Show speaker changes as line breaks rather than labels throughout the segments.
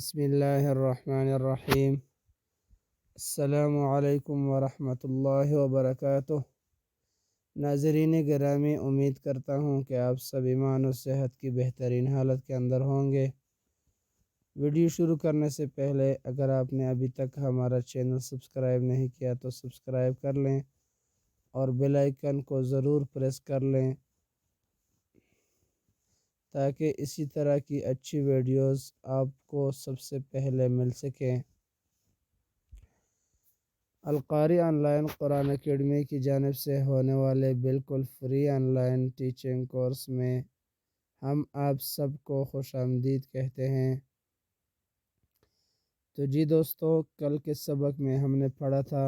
بسم اللہ الرحمن الرحیم۔ السلام علیکم ورحمۃ اللہ وبرکاتہ۔ ناظرین گرامی، امید کرتا ہوں کہ آپ سب ایمان و صحت کی بہترین حالت کے اندر ہوں گے۔ ویڈیو شروع کرنے سے پہلے اگر آپ نے ابھی تک ہمارا چینل سبسکرائب نہیں کیا تو سبسکرائب کر لیں اور بیل آئیکن کو ضرور پریس کر لیں تاکہ اسی طرح کی اچھی ویڈیوز آپ کو سب سے پہلے مل سکیں۔ القاری آن لائن قرآن اکیڈمی کی جانب سے ہونے والے بالکل free on line teaching course میں ہم آپ سب کو خوش آمدید کہتے ہیں۔ تو جی دوستو، کل کے سبق میں ہم نے پڑھا تھا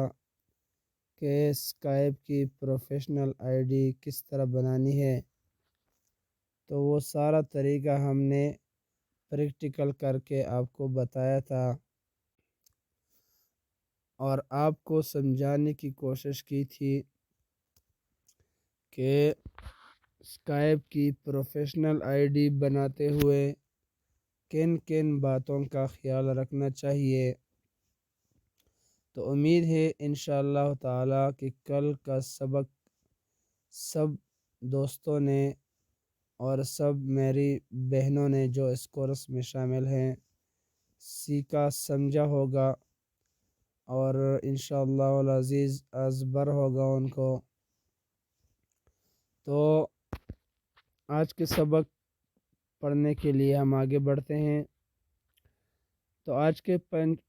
کہ اسکائپ کی پروفیشنل آئی ڈی کس طرح بنانی ہے، تو وہ سارا طریقہ ہم نے پریکٹیکل کر کے آپ کو بتایا تھا اور آپ کو سمجھانے کی کوشش کی تھی کہ اسکائپ کی پروفیشنل آئی ڈی بناتے ہوئے کن کن باتوں کا خیال رکھنا چاہیے۔ تو امید ہے انشاءاللہ تعالی کہ کل کا سبق سب دوستوں نے اور سب میری بہنوں نے جو اس کورس میں شامل ہیں سیکھا سمجھا ہوگا اور انشاءاللہ العزیز ازبر ہوگا ان کو۔ تو آج کے سبق پڑھنے کے لیے ہم آگے بڑھتے ہیں۔ تو آج کے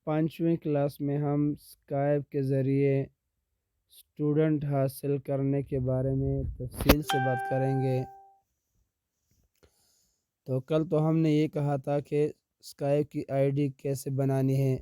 پانچویں کلاس میں ہم اسکائپ کے ذریعے اسٹوڈنٹ حاصل کرنے کے بارے میں تفصیل سے بات کریں گے۔ تو کل تو ہم نے یہ کہا تھا کہ اسکائپ کی آئی ڈی کیسے بنانی ہے۔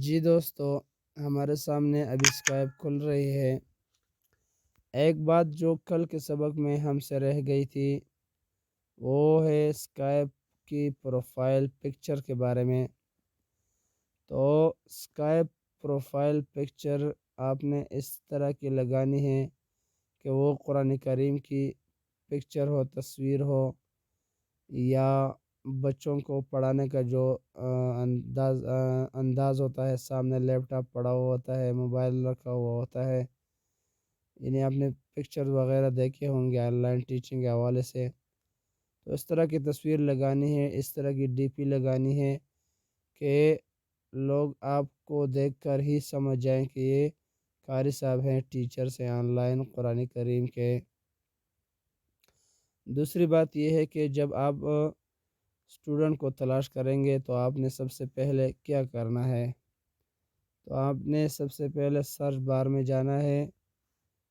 جی دوستو، ہمارے سامنے ابھی اسکائپ کھل رہی ہے۔ ایک بات جو کل کے سبق میں ہم سے رہ گئی تھی وہ ہے اسکائپ کی پروفائل پکچر کے بارے میں۔ تو اسکائپ پروفائل پکچر آپ نے اس طرح کی لگانی ہے کہ وہ قرآن کریم کی پکچر ہو، تصویر ہو، یا بچوں کو پڑھانے کا جو انداز ہوتا ہے، سامنے لیپ ٹاپ پڑا ہوا ہوتا ہے، موبائل رکھا ہوا ہوتا ہے، یعنی آپ نے پکچر وغیرہ دیکھے ہوں گے آن لائن ٹیچنگ کے حوالے سے۔ تو اس طرح کی تصویر لگانی ہے، اس طرح کی ڈی پی لگانی ہے کہ لوگ آپ کو دیکھ کر ہی سمجھ جائیں کہ یہ قاری صاحب ہیں، ٹیچرز ہیں آن لائن قرآن کریم کے۔ دوسری بات یہ ہے کہ جب آپ اسٹوڈنٹ کو تلاش کریں گے تو آپ نے سب سے پہلے کیا کرنا ہے؟ تو آپ نے سب سے پہلے سرچ بار میں جانا ہے۔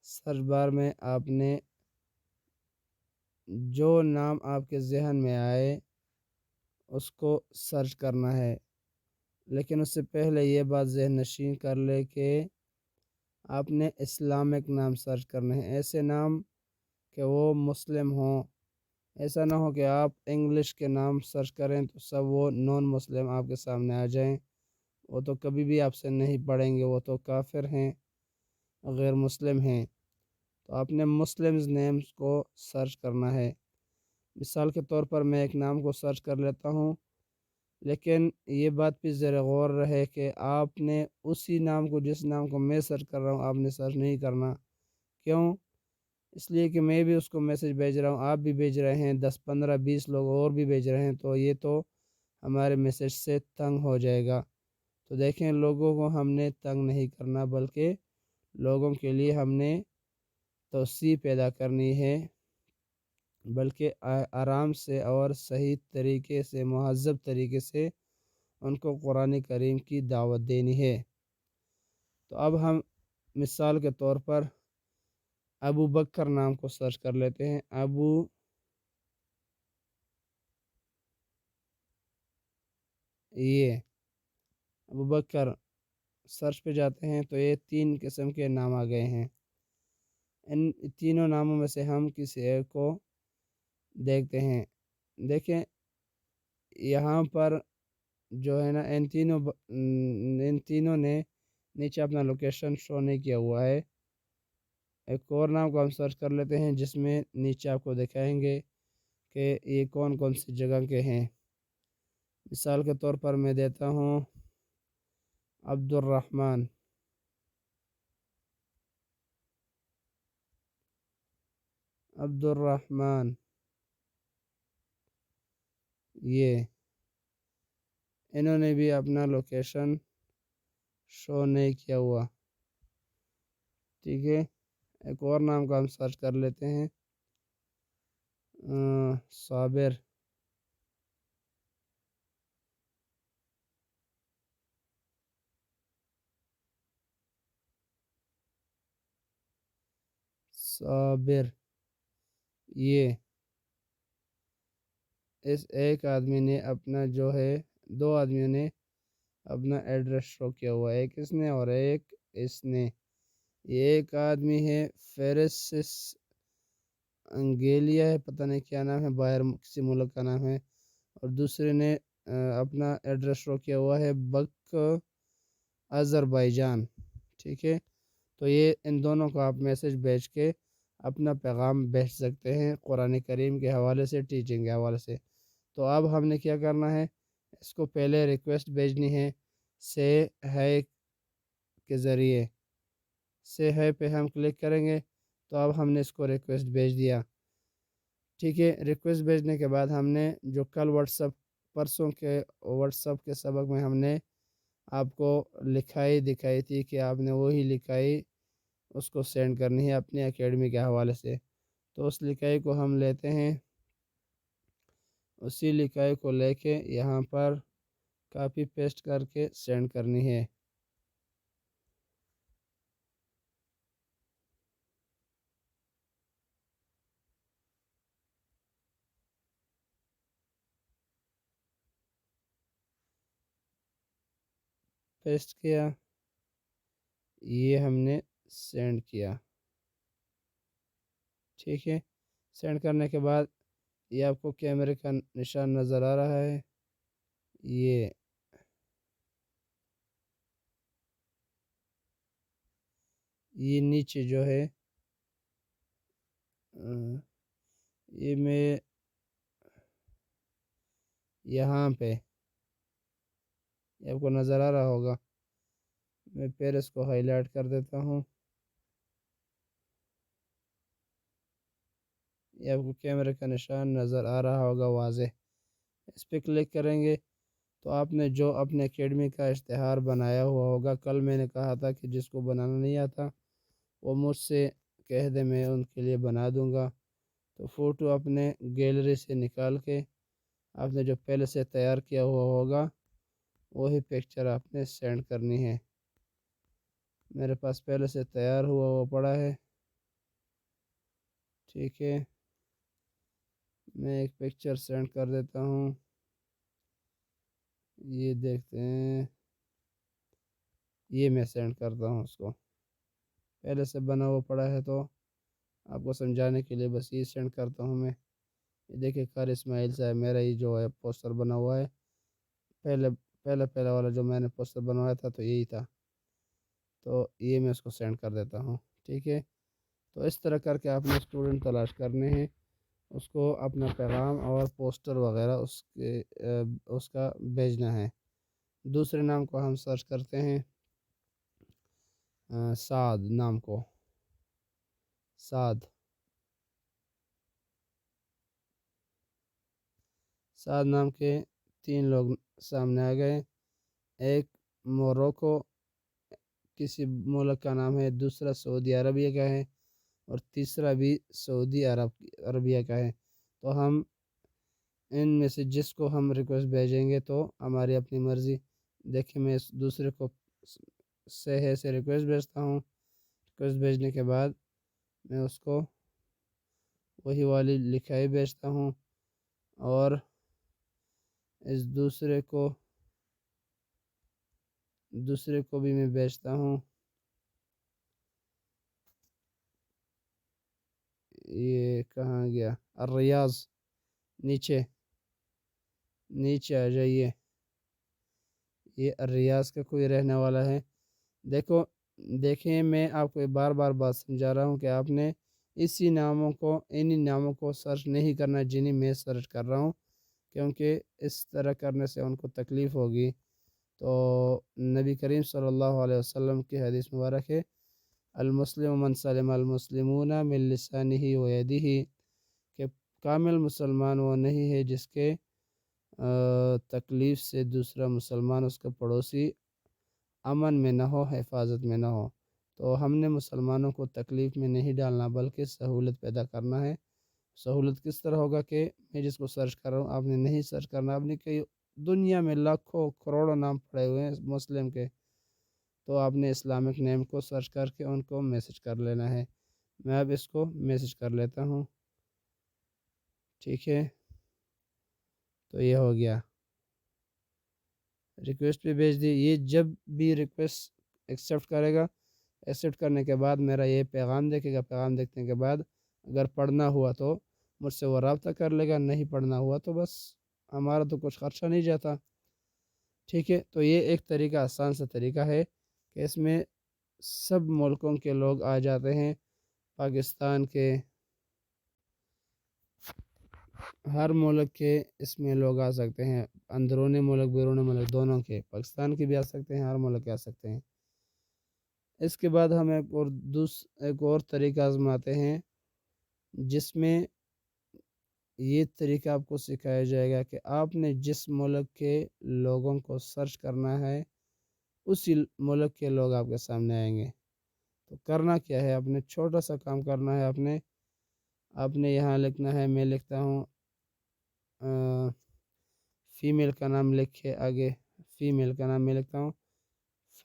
سرچ بار میں آپ نے جو نام آپ کے ذہن میں آئے اس کو سرچ کرنا ہے، لیکن اس سے پہلے یہ بات ذہن نشین کر لے کہ آپ نے اسلامک نام سرچ کرنے ہیں، ایسے نام کہ وہ مسلم ہوں۔ ایسا نہ ہو کہ آپ انگلش کے نام سرچ کریں تو سب وہ نان مسلم آپ کے سامنے آ جائیں، وہ تو کبھی بھی آپ سے نہیں پڑھیں گے، وہ تو کافر ہیں، غیر مسلم ہیں۔ تو آپ نے مسلمز نیمز کو سرچ کرنا ہے۔ مثال کے طور پر میں ایک نام کو سرچ کر لیتا ہوں، لیکن یہ بات بھی ذرا غور رہے کہ آپ نے اسی نام کو، جس نام کو میں سرچ کر رہا ہوں، آپ نے سرچ نہیں کرنا۔ کیوں؟ اس لیے کہ میں بھی اس کو میسج بھیج رہا ہوں، آپ بھی بھیج رہے ہیں، 10 15 20 لوگ اور بھی بھیج رہے ہیں، تو یہ تو ہمارے میسج سے تنگ ہو جائے گا۔ تو دیکھیں، لوگوں کو ہم نے تنگ نہیں کرنا بلکہ لوگوں کے لیے ہم نے توسیع پیدا کرنی ہے، بلکہ آرام سے اور صحیح طریقے سے، مہذب طریقے سے ان کو قرآن کریم کی دعوت دینی ہے۔ تو اب ہم مثال کے طور پر ابو بکر نام کو سرچ کر لیتے ہیں۔ ابو بکر سرچ پہ جاتے ہیں تو یہ 3 قسم کے نام آ گئے ہیں۔ ان تینوں ناموں میں سے ہم کسی ایک کو دیکھتے ہیں۔ دیکھیں یہاں پر جو ہے نا، ان تینوں نے نیچے اپنا لوکیشن شو نہیں کیا ہوا ہے۔ ایک اور نام کو ہم سرچ کر لیتے ہیں جس میں نیچے آپ کو دکھائیں گے کہ یہ کون کون سی جگہ کے ہیں۔ مثال کے طور پر میں دیتا ہوں عبد الرحمن، عبد الرحمن، یہ انہوں نے بھی اپنا لوکیشن شو نہیں کیا ہوا، ٹھیک ہے۔ ایک اور نام کا ہم سرچ کر لیتے ہیں، صابر، صابر، یہ اس ایک آدمی نے اپنا جو ہے، دو آدمیوں نے اپنا ایڈریس شو کیا ہوا ہے، ایک اس نے اور ایک اس نے۔ یہ ایک آدمی ہے فیرسس انگیلیا ہے، پتہ نہیں کیا نام ہے، باہر کسی ملک کا نام ہے، اور دوسرے نے اپنا ایڈریس شو کیا ہوا ہے بک آذربائیجان، ٹھیک ہے۔ تو یہ ان دونوں کو آپ میسج بھیج کے اپنا پیغام بھیج سکتے ہیں قرآن کریم کے حوالے سے، ٹیچنگ کے حوالے سے۔ تو اب ہم نے کیا کرنا ہے، اس کو پہلے ریکویسٹ بھیجنی ہے سے ہے کے ذریعے، سے ہے پہ ہم کلک کریں گے تو اب ہم نے اس کو ریکویسٹ بھیج دیا، ٹھیک ہے۔ ریکویسٹ بھیجنے کے بعد ہم نے جو کل پرسوں کے واٹس ایپ کے سبق میں ہم نے آپ کو لکھائی دکھائی تھی کہ آپ نے وہی لکھائی اس کو سینڈ کرنی ہے اپنی اکیڈمی کے حوالے سے۔ تو اس لکھائی کو ہم لیتے ہیں، اسی لکھائی کو لے کے یہاں پر کاپی پیسٹ کر کے سینڈ کرنی ہے۔ پیسٹ کیا، یہ ہم نے سینڈ کیا، ٹھیک ہے۔ سینڈ کرنے کے بعد یہ آپ کو کیمرے کا نشان نظر آ رہا ہے، یہ نیچے جو ہے یہ میں یہاں پہ یہ آپ کو نظر آ رہا ہوگا، میں پھر اس کو ہائی لائٹ کر دیتا ہوں، یہ آپ کو کیمرے کا نشان نظر آ رہا ہوگا واضح۔ اس پہ کلک کریں گے تو آپ نے جو اپنے اکیڈمی کا اشتہار بنایا ہوا ہوگا، کل میں نے کہا تھا کہ جس کو بنانا نہیں آتا وہ مجھ سے کہہ دے، میں ان کے لیے بنا دوں گا۔ تو فوٹو اپنے گیلری سے نکال کے آپ نے جو پہلے سے تیار کیا ہوا ہوگا وہی پکچر آپ نے سینڈ کرنی ہے۔ میرے پاس پہلے سے تیار ہوا وہ پڑا ہے، ٹھیک ہے۔ میں ایک پکچر سینڈ کر دیتا ہوں، یہ دیکھتے ہیں، یہ میں سینڈ کرتا ہوں اس کو، پہلے سے بنا ہوا پڑا ہے تو آپ کو سمجھانے کے لیے بس یہ سینڈ کرتا ہوں میں۔ یہ دیکھیں قاری اسماعیل صاحب، میرا یہ جو ہے پوسٹر بنا ہوا ہے، پہلا والا جو میں نے پوسٹر بنوایا تھا تو یہی تھا، تو یہ میں اس کو سینڈ کر دیتا ہوں، ٹھیک ہے۔ تو اس طرح کر کے آپ نے اسٹوڈنٹ تلاش کرنے ہیں، اس کو اپنا پیغام اور پوسٹر وغیرہ اس کا بھیجنا ہے۔ دوسرے نام کو ہم سرچ کرتے ہیں، سعد نام کو، سعد نام کے 3 لوگ سامنے آ گئے، ایک موروکو کسی ملک کا نام ہے، دوسرا سعودی عربیہ کا ہے، اور تیسرا بھی سعودی عربیہ کا ہے۔ تو ہم ان میں سے جس کو ہم ریکویسٹ بھیجیں گے تو ہماری اپنی مرضی، دیکھیں میں اس دوسرے کو سے ریکویسٹ بھیجتا ہوں، ریکویسٹ بھیجنے کے بعد میں اس کو وہی والی لکھائی بھیجتا ہوں، اور اس دوسرے کو بھی میں بھیجتا ہوں، یہ کہاں گیا، الریاض، نیچے آ جائیے، یہ الریاض کا کوئی رہنے والا ہے، دیکھو دیکھیں میں آپ کو بار بار بات سمجھا رہا ہوں کہ آپ نے انہی ناموں کو سرچ نہیں کرنا جنہیں میں سرچ کر رہا ہوں، کیونکہ اس طرح کرنے سے ان کو تکلیف ہوگی۔ تو نبی کریم صلی اللہ علیہ وسلم کی حدیث مبارک ہے، المسلم من سلم المسلمون من لسانہ و یدہ، کہ کامل مسلمان وہ نہیں ہے جس کے تکلیف سے دوسرا مسلمان، اس کا پڑوسی امن میں نہ ہو، حفاظت میں نہ ہو۔ تو ہم نے مسلمانوں کو تکلیف میں نہیں ڈالنا بلکہ سہولت پیدا کرنا ہے۔ سہولت کس طرح ہوگا کہ میں جس کو سرچ کر رہا ہوں آپ نے نہیں سرچ کرنا، آپ نے کئی دنیا میں لاکھوں کروڑوں نام پڑے ہوئے ہیں مسلم کے، تو آپ نے اسلامک نیم کو سرچ کر کے ان کو میسج کر لینا ہے۔ میں اب اس کو میسج کر لیتا ہوں، ٹھیک ہے؟ تو یہ ہو گیا، ریکویسٹ پہ بھیج دی۔ یہ جب بھی ریکویسٹ ایکسیپٹ کرے گا، ایکسیپٹ کرنے کے بعد میرا یہ پیغام دیکھے گا، پیغام دیکھنے کے بعد اگر پڑھنا ہوا تو مجھ سے وہ رابطہ کر لے گا، نہیں پڑھنا ہوا تو بس ہمارا تو کچھ خرچہ نہیں جاتا، ٹھیک ہے؟ تو یہ ایک طریقہ، آسان سا طریقہ ہے کہ اس میں سب ملکوں کے لوگ آ جاتے ہیں، پاکستان کے، ہر ملک کے اس میں لوگ آ سکتے ہیں، اندرونی ملک بیرون ملک دونوں کے، پاکستان کے بھی آ سکتے ہیں، ہر ملک کے آ سکتے ہیں۔ اس کے بعد ہم ایک اور طریقہ آزماتے ہیں جس میں یہ طریقہ آپ کو سکھایا جائے گا کہ آپ نے جس ملک کے لوگوں کو سرچ کرنا ہے اسی ملک کے لوگ آپ کے سامنے آئیں گے۔ تو کرنا کیا ہے، آپ نے چھوٹا سا کام کرنا ہے، آپ نے یہاں لکھنا ہے، میں لکھتا ہوں فیمیل کا نام لکھے آگے، فیمیل کا نام میں لکھتا ہوں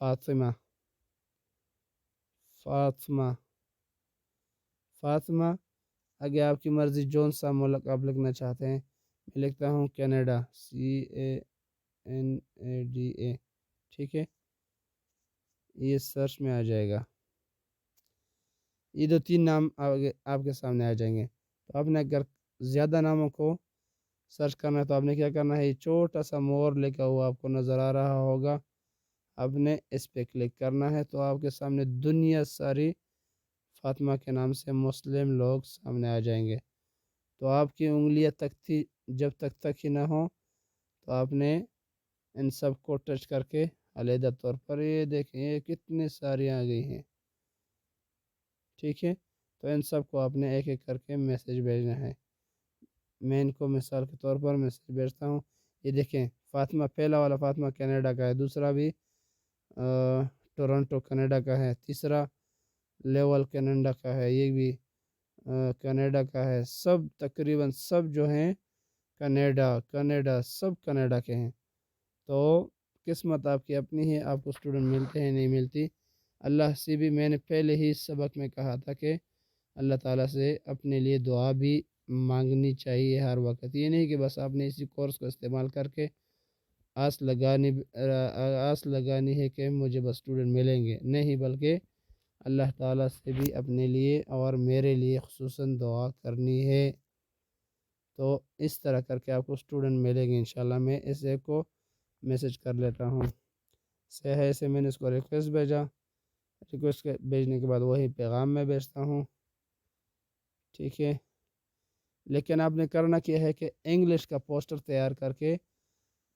فاطمہ، فاطمہ، فاطمہ۔ آگے آپ کی مرضی جون سا ملک آپ لکھنا چاہتے ہیں، میں لکھتا ہوں کینیڈا، CANADA، ٹھیک ہے؟ یہ سرچ میں آ جائے گا، یہ 2-3 نام آگے آپ کے سامنے آ جائیں گے۔ تو آپ نے اگر زیادہ ناموں کو سرچ کرنا ہے تو آپ نے کیا کرنا ہے، یہ چھوٹا سا مور لکھا ہوا آپ کو نظر آ رہا ہوگا، آپ نے اس پہ کلک کرنا ہے تو آپ کے سامنے دنیا ساری فاطمہ کے نام سے مسلم لوگ سامنے آ جائیں گے۔ تو آپ کی انگلیاں تکتی جب تک ہی نہ ہوں تو آپ نے ان سب کو ٹچ کر کے علیحدہ طور پر، یہ دیکھیں یہ کتنی ساری آ گئی ہیں، ٹھیک ہے؟ تو ان سب کو آپ نے ایک ایک کر کے میسج بھیجنا ہے۔ میں ان کو مثال کے طور پر میسج بھیجتا ہوں، یہ دیکھیں فاطمہ، پہلا والا فاطمہ کینیڈا کا ہے، دوسرا بھی ٹورنٹو کینیڈا کا ہے، تیسرا لیول کینیڈا کا ہے، یہ بھی کینیڈا کا ہے، سب تقریباً سب جو ہیں کینیڈا سب کینیڈا کے ہیں۔ تو قسمت آپ کی اپنی ہے، آپ کو اسٹوڈنٹ ملتے ہیں نہیں ملتی۔ اللہ سے بھی میں نے پہلے ہی سبق میں کہا تھا کہ اللہ تعالیٰ سے اپنے لیے دعا بھی مانگنی چاہیے ہر وقت، یہ نہیں کہ بس آپ نے اسی کورس کو استعمال کر کے آس لگانی ہے کہ مجھے بس اسٹوڈنٹ ملیں گے، نہیں، بلکہ اللہ تعالیٰ سے بھی اپنے لیے اور میرے لیے خصوصاً دعا کرنی ہے۔ تو اس طرح کر کے آپ کو اسٹوڈنٹ ملیں گے انشاءاللہ۔ میں اس ایپ کو میسج کر لیتا ہوں، سے میں نے اس کو ریکویسٹ بھیجا، ریکویسٹ بھیجنے کے بعد وہی پیغام میں بھیجتا ہوں، ٹھیک ہے؟ لیکن آپ نے کرنا کیا ہے کہ انگلش کا پوسٹر تیار کر کے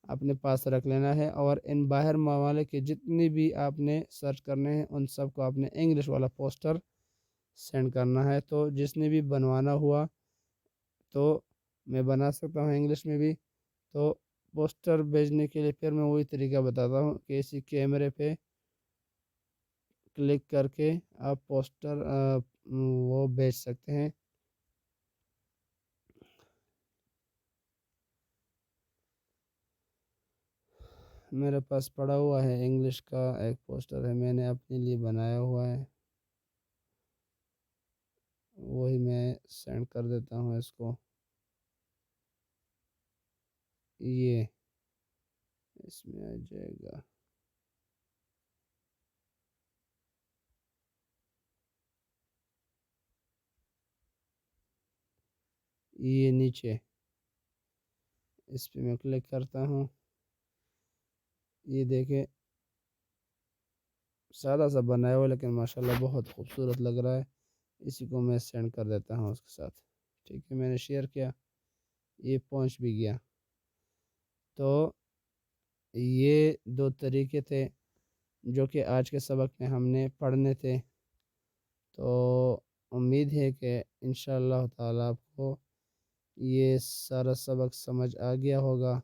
اپنے پاس رکھ لینا ہے، اور ان باہر ممالک کے جتنی بھی آپ نے سرچ کرنے ہیں ان سب کو آپ نے انگلش والا پوسٹر سینڈ کرنا ہے۔ تو جس نے بھی بنوانا ہوا تو میں بنا سکتا ہوں انگلش میں بھی۔ تو پوسٹر بھیجنے کے لیے پھر میں وہی طریقہ بتاتا ہوں کہ اسی کیمرے پہ کلک کر کے آپ پوسٹر وہ بھیج سکتے ہیں۔ میرے پاس پڑا ہوا ہے انگلش کا ایک پوسٹر ہے، میں نے اپنے لیے بنایا ہوا ہے، وہی میں سینڈ کر دیتا ہوں اس کو، یہ اس میں آ جائے گا، یہ نیچے اس پہ میں کلک کرتا ہوں، یہ دیکھیں سادہ سا بنایا ہوا لیکن ماشاءاللہ بہت خوبصورت لگ رہا ہے. اسی کو میں سینڈ کر دیتا ہوں اس کے ساتھ. ٹھیک ہے، میں نے شیئر کیا، یہ پہنچ بھی گیا. تو یہ دو طریقے تھے جو کہ آج کے سبق میں ہم نے پڑھنے تھے. تو امید ہے کہ انشاءاللہ تعالیٰ آپ کو یہ سارا سبق سمجھ آ گیا ہوگا.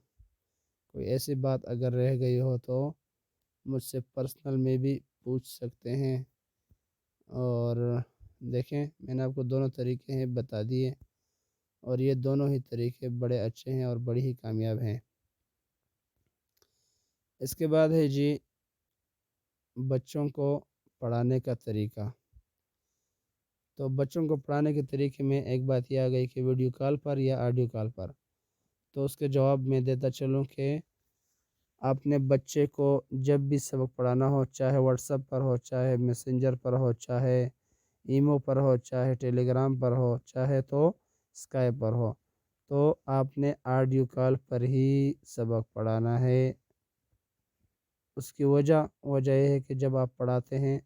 کوئی ایسی بات اگر رہ گئی ہو تو مجھ سے پرسنل میں بھی پوچھ سکتے ہیں. اور دیکھیں میں نے آپ کو دونوں طریقے ہیں بتا دیے، اور یہ دونوں ہی طریقے بڑے اچھے ہیں اور بڑی ہی کامیاب ہیں. اس کے بعد ہے جی بچوں کو پڑھانے کا طریقہ. تو بچوں کو پڑھانے کے طریقے میں ایک بات یہ آ گئی کہ ویڈیو کال پر یا آڈیو کال پر. تو اس کے جواب میں دیتا چلوں کہ آپ نے بچے کو جب بھی سبق پڑھانا ہو، چاہے واٹس ایپ پر ہو، چاہے میسنجر پر ہو، چاہے ایمو پر ہو، چاہے ٹیلی گرام پر ہو، چاہے تو اسکائپ پر ہو، تو آپ نے آڈیو کال پر ہی سبق پڑھانا ہے. اس کی وجہ یہ ہے کہ جب آپ پڑھاتے ہیں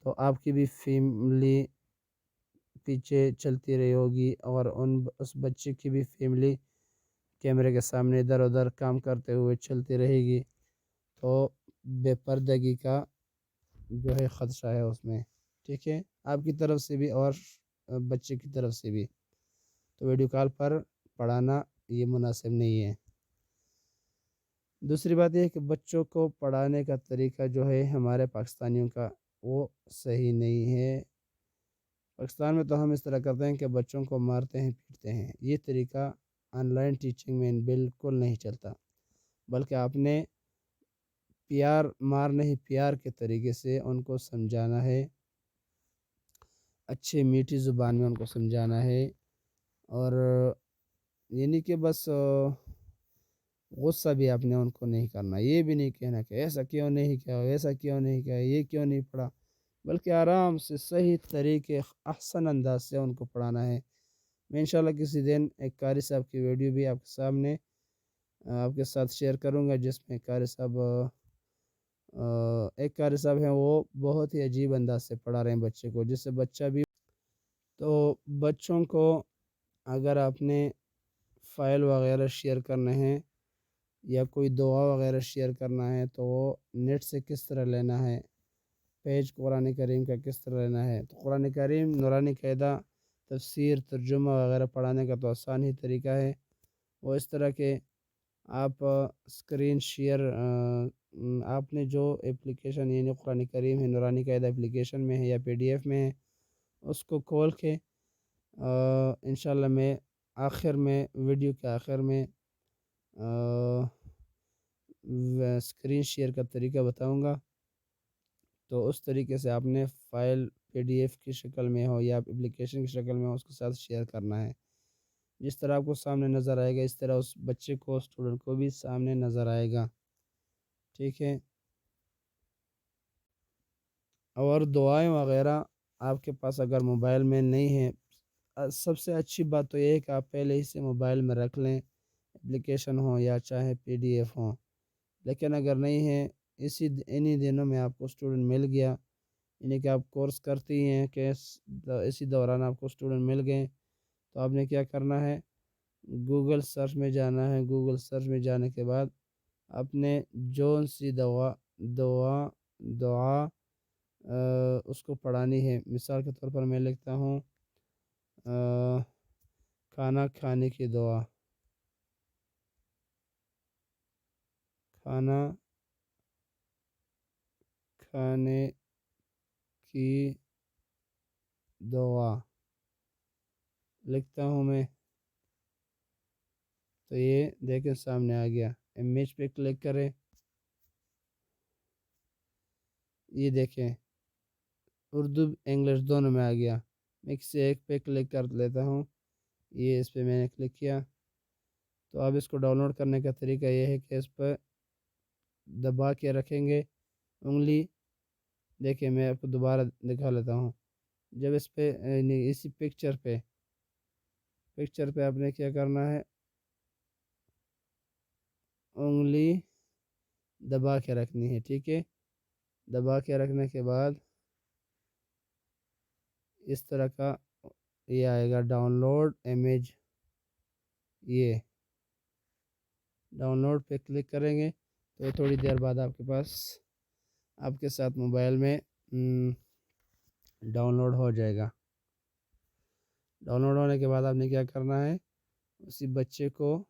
تو آپ کی بھی فیملی پیچھے چلتی رہی ہوگی، اور اس بچے کی بھی فیملی کیمرے کے سامنے ادھر ادھر کام کرتے ہوئے چلتی رہے گی. تو بے پردگی کا جو ہے خدشہ ہے اس میں. ٹھیک ہے، آپ کی طرف سے بھی اور بچے کی طرف سے بھی. تو ویڈیو کال پر پڑھانا یہ مناسب نہیں ہے. دوسری بات یہ ہے کہ بچوں کو پڑھانے کا طریقہ جو ہے ہمارے پاکستانیوں کا وہ صحیح نہیں ہے. پاکستان میں تو ہم اس طرح کرتے ہیں کہ بچوں کو مارتے ہیں پیٹتے ہیں. یہ طریقہ آن لائن ٹیچنگ میں بالکل نہیں چلتا، بلکہ آپ نے مار نہیں پیار کے طریقے سے ان کو سمجھانا ہے، اچھے میٹھی زبان میں ان کو سمجھانا ہے. اور یعنی کہ بس غصہ بھی آپ نے ان کو نہیں کرنا. یہ بھی نہیں کہنا کہ ایسا کیوں نہیں کیا، ایسا کیوں نہیں کیا، یہ کیوں نہیں پڑھا، بلکہ آرام سے صحیح طریقے احسن انداز سے ان کو پڑھانا ہے. میں انشاءاللہ کسی دن ایک قاری صاحب کی ویڈیو بھی آپ کے سامنے آپ کے ساتھ شیئر کروں گا، جس میں قاری صاحب ایک قاری صاحب ہیں، وہ بہت ہی عجیب انداز سے پڑھا رہے ہیں بچے کو، جس سے بچہ بھی. تو بچوں کو اگر آپ نے فائل وغیرہ شیئر کرنے ہیں یا کوئی دعا وغیرہ شیئر کرنا ہے تو وہ نیٹ سے کس طرح لینا ہے، پیج قرآن کریم کا کس طرح لینا ہے. تو قرآن کریم نورانی قاعدہ تفسیر ترجمہ وغیرہ پڑھانے کا تو آسان ہی طریقہ ہے. وہ اس طرح کے آپ اسکرین شیئر آپ نے جو اپلیکیشن یعنی قرآن کریم ہے نورانی قاعدہ اپلیکیشن میں ہے یا پی ڈی ایف میں ہے، اس کو کھول کے انشاءاللہ میں آخر میں ویڈیو کے آخر میں اسکرین شیئر کا طریقہ بتاؤں گا. تو اس طریقے سے آپ نے فائل پی ڈی ایف کی شکل میں ہو یا اپلیکیشن کی شکل میں ہو اس کے ساتھ شیئر کرنا ہے. جس طرح آپ کو سامنے نظر آئے گا اس طرح اس بچے کو اسٹوڈنٹ کو بھی سامنے نظر آئے گا. ٹھیک ہے. اور دعائیں وغیرہ آپ کے پاس اگر موبائل میں نہیں ہیں، سب سے اچھی بات تو یہ ہے کہ آپ پہلے ہی سے موبائل میں رکھ لیں، اپلیکیشن ہو یا چاہے پی ڈی ایف ہوں. لیکن اگر نہیں ہے، انہی دنوں میں آپ کو اسٹوڈنٹ مل گیا، یعنی کہ آپ کورس کرتی ہیں کہ اسی دوران آپ کو اسٹوڈنٹ مل گئے، تو آپ نے کیا کرنا ہے، گوگل سرچ میں جانا ہے. گوگل سرچ میں جانے کے بعد آپ نے جون سی دعا اس کو پڑھانی ہے. مثال کے طور پر میں لکھتا ہوں کھانا کھانے کی دعا، کھانا کھانے کی دعا لکھتا ہوں میں. تو یہ دیکھیں سامنے آ گیا. امیج پہ کلک کریں، یہ دیکھیں اردو انگلش دونوں میں آ گیا. میں کسی ایک پہ کلک کر لیتا ہوں. یہ اس پہ میں نے کلک کیا. تو اب اس کو ڈاؤن لوڈ کرنے کا طریقہ یہ ہے کہ اس پہ دبا کے رکھیں گے انگلی. دیکھیں میں آپ کو دوبارہ دکھا لیتا ہوں. جب اس پہ اسی پکچر پہ آپ نے کیا کرنا ہے، انگلی دبا کے رکھنی ہے. ٹھیک ہے. دبا کے رکھنے کے بعد اس طرح کا یہ آئے گا ڈاؤن لوڈ امیج، یہ ڈاؤن لوڈ پہ کلک کریں گے تو تھوڑی دیر بعد آپ کے پاس آپ کے ساتھ موبائل میں ڈاؤن لوڈ ہو جائے گا۔ ڈاؤن لوڈ ہونے کے بعد آپ نے کیا کرنا ہے، اسی بچے کو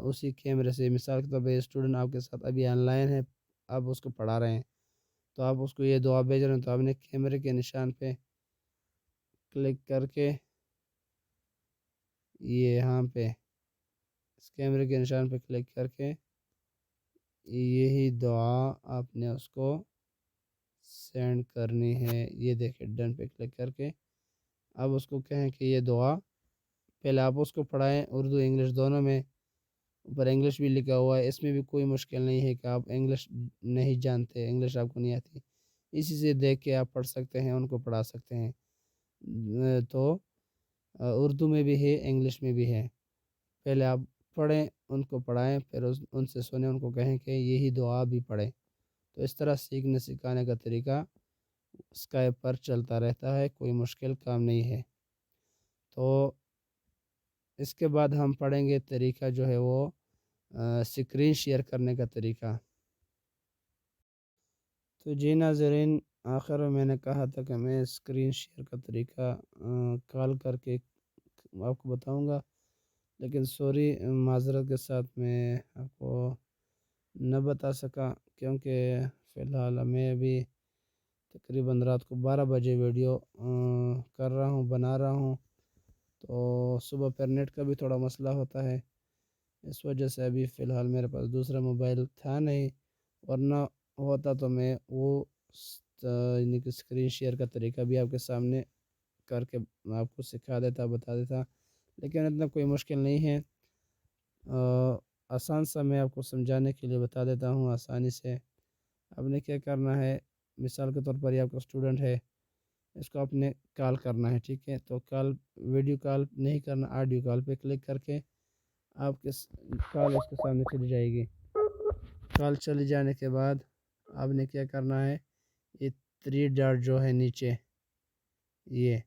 اسی کیمرے سے، مثال کے طور پہ اسٹوڈنٹ آپ کے ساتھ ابھی آن لائن ہے، آپ اس کو پڑھا رہے ہیں تو آپ اس کو یہ دعا بھیج رہے ہیں، تو آپ نے کیمرے کے نشان پہ کلک کر کے یہ یہاں پہ اس کیمرے کے نشان پہ کلک کر کے یہی دعا آپ نے اس کو سینڈ کرنی ہے۔ یہ دیکھیں ڈن پہ کلک کر کے اب اس کو کہیں کہ یہ دعا پہلے آپ اس کو پڑھائیں، اردو انگلش دونوں میں، اوپر انگلش بھی لکھا ہوا ہے، اس میں بھی کوئی مشکل نہیں ہے کہ آپ انگلش نہیں جانتے، انگلش آپ کو نہیں آتی، اسی سے دیکھ کے آپ پڑھ سکتے ہیں، ان کو پڑھا سکتے ہیں۔ تو اردو میں بھی ہے، انگلش میں بھی ہے، پہلے آپ پڑھیں، ان کو پڑھائیں، پھر ان سے سنیں، ان کو کہیں کہ یہی دعا بھی پڑھیں۔ تو اس طرح سیکھنے سکھانے کا طریقہ اسکائپ پر چلتا رہتا ہے، کوئی مشکل کام نہیں ہے۔ تو اس کے بعد ہم پڑھیں گے طریقہ جو ہے وہ اسکرین شیئر کرنے کا طریقہ۔ تو جی ناظرین، آخر میں نے کہا تھا کہ میں اسکرین شیئر کا طریقہ کال کر کے آپ کو بتاؤں گا، لیکن سوری، معذرت کے ساتھ میں آپ کو نہ بتا سکا، کیونکہ فی الحال میں ابھی تقریباً رات کو 12 بجے ویڈیو کر رہا ہوں، بنا رہا ہوں، تو صبح پھر نیٹ کا بھی تھوڑا مسئلہ ہوتا ہے، اس وجہ سے ابھی فی الحال میرے پاس دوسرا موبائل تھا نہیں، ورنہ ہوتا تو میں وہ یعنی کہ اسکرین شیئر کا طریقہ بھی آپ کے سامنے کر کے آپ کو سکھا دیتا، بتا دیتا، لیکن اتنا کوئی مشکل نہیں ہے، آسان سا میں آپ کو سمجھانے کے لیے بتا دیتا ہوں آسانی سے۔ آپ نے کیا کرنا ہے، مثال کے طور پر یہ آپ کا اسٹوڈنٹ ہے، اس کو آپ نے کال کرنا ہے، ٹھیک ہے، تو کال ویڈیو کال نہیں کرنا، آڈیو کال پہ کلک کر کے آپ کے کال اس کے سامنے چلی جائے گی۔ کال چلی جانے کے بعد آپ نے کیا کرنا ہے، یہ 3 ڈاٹ جو ہے نیچے، یہ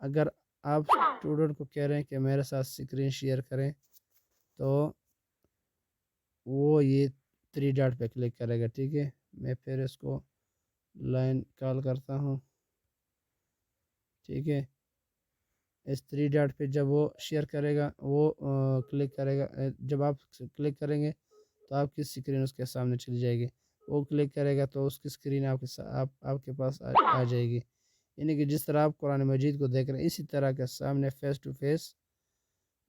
اگر آپ اسٹوڈنٹ کو کہہ رہے ہیں کہ میرے ساتھ اسکرین شیئر کریں تو وہ یہ 3 ڈاٹ پہ کلک کرے گا، ٹھیک ہے۔ میں پھر اس کو لائن کال کرتا ہوں، ٹھیک ہے۔ اس 3 ڈاٹ پہ جب وہ شیئر کرے گا، وہ کلک کرے گا، جب آپ کلک کریں گے تو آپ کی اسکرین اس کے سامنے چلی جائے گی، وہ کلک کرے گا تو اس کی اسکرین آپ کے پاس آ جائے گی، یعنی کہ جس طرح آپ قرآن مجید کو دیکھ رہے ہیں اسی طرح کے سامنے فیس ٹو فیس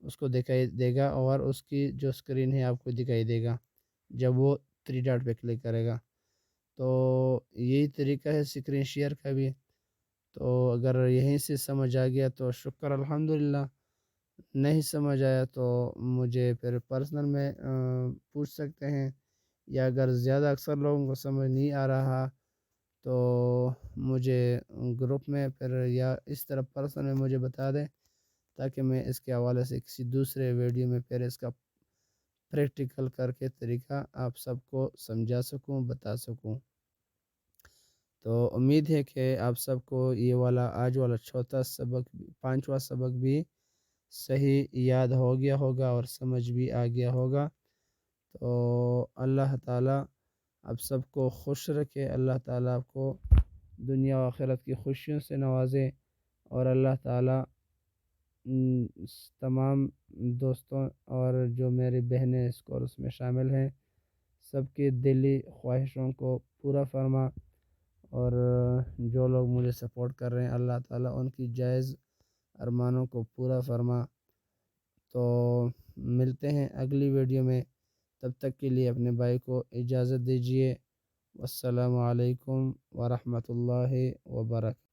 اس کو دکھائی دے گا، اور اس کی جو اسکرین ہے آپ کو دکھائی دے گا جب وہ 3 ڈاٹ پہ کلک کرے گا۔ تو یہی طریقہ ہے اسکرین شیئر کا بھی، تو اگر یہیں سے سمجھ آ گیا تو شکر الحمدللہ، نہیں سمجھ آیا تو مجھے پھر پرسنل میں پوچھ سکتے ہیں، یا اگر زیادہ اکثر لوگوں کو سمجھ نہیں آ رہا تو مجھے گروپ میں پھر یا اس طرح پرسنل میں مجھے بتا دیں، تاکہ میں اس کے حوالے سے کسی دوسرے ویڈیو میں پھر اس کا پریکٹیکل کر کے طریقہ آپ سب کو سمجھا سکوں، بتا سکوں۔ تو امید ہے کہ آپ سب کو یہ والا آج والا چوتھا سبق، 5واں سبق بھی صحیح یاد ہو گیا ہوگا اور سمجھ بھی آ گیا ہوگا۔ تو اللہ تعالیٰ آپ سب کو خوش رکھے، اللہ تعالیٰ آپ کو دنیا و آخرت کی خوشیوں سے نوازے، اور اللہ تعالیٰ تمام دوستوں اور جو میری بہنیں اس کورس میں شامل ہیں سب کی دلی خواہشوں کو پورا فرما، اور جو لوگ مجھے سپورٹ کر رہے ہیں اللہ تعالیٰ ان کی جائز ارمانوں کو پورا فرما۔ تو ملتے ہیں اگلی ویڈیو میں، تب تک کے لیے اپنے بھائی کو اجازت دیجیے۔ والسلام علیکم ورحمۃ اللہ وبرکاتہ۔